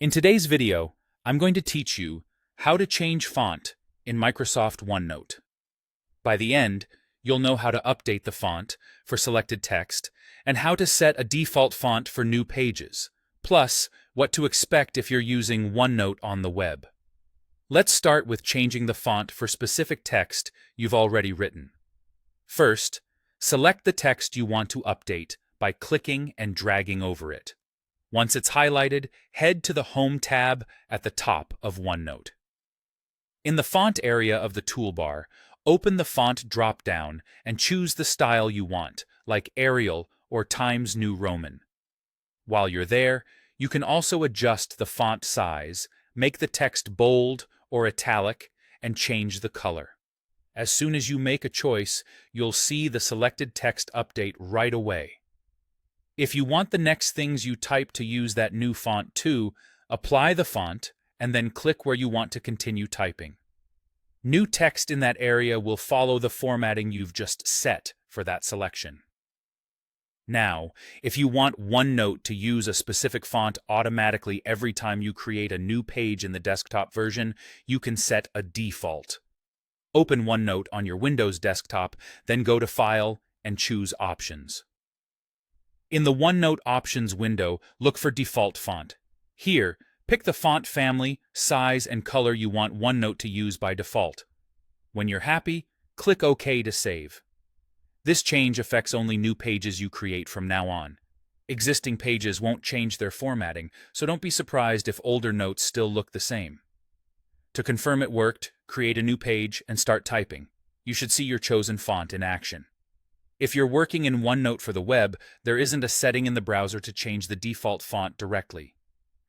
In today's video, I'm going to teach you how to change font in Microsoft OneNote. By the end, you'll know how to update the font for selected text and how to set a default font for new pages, plus what to expect if you're using OneNote on the web. Let's start with changing the font for specific text you've already written. First, select the text you want to update by clicking and dragging over it. Once it's highlighted, head to the Home tab at the top of OneNote. In the font area of the toolbar, open the font drop-down and choose the style you want, like Arial or Times New Roman. While you're there, you can also adjust the font size, make the text bold or italic, and change the color. As soon as you make a choice, you'll see the selected text update right away. If you want the next things you type to use that new font too, apply the font and then click where you want to continue typing. New text in that area will follow the formatting you've just set for that selection. Now, if you want OneNote to use a specific font automatically every time you create a new page in the desktop version, you can set a default. Open OneNote on your Windows desktop, then go to File and choose Options. In the OneNote Options window, look for Default Font. Here, pick the font family, size, and color you want OneNote to use by default. When you're happy, click OK to save. This change affects only new pages you create from now on. Existing pages won't change their formatting, so don't be surprised if older notes still look the same. To confirm it worked, create a new page and start typing. You should see your chosen font in action. If you're working in OneNote for the web, there isn't a setting in the browser to change the default font directly.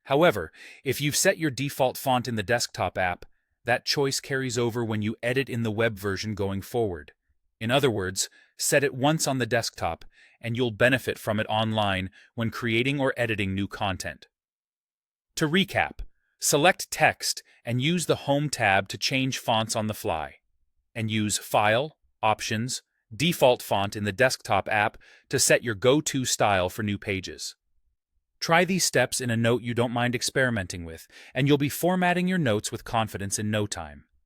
However, if you've set your default font in the desktop app, that choice carries over when you edit in the web version going forward. In other words, set it once on the desktop, and you'll benefit from it online when creating or editing new content. To recap, select Text and use the Home tab to change fonts on the fly, and use File, Options, Default Font in the desktop app to set your go-to style for new pages. Try these steps in a note you don't mind experimenting with, and you'll be formatting your notes with confidence in no time.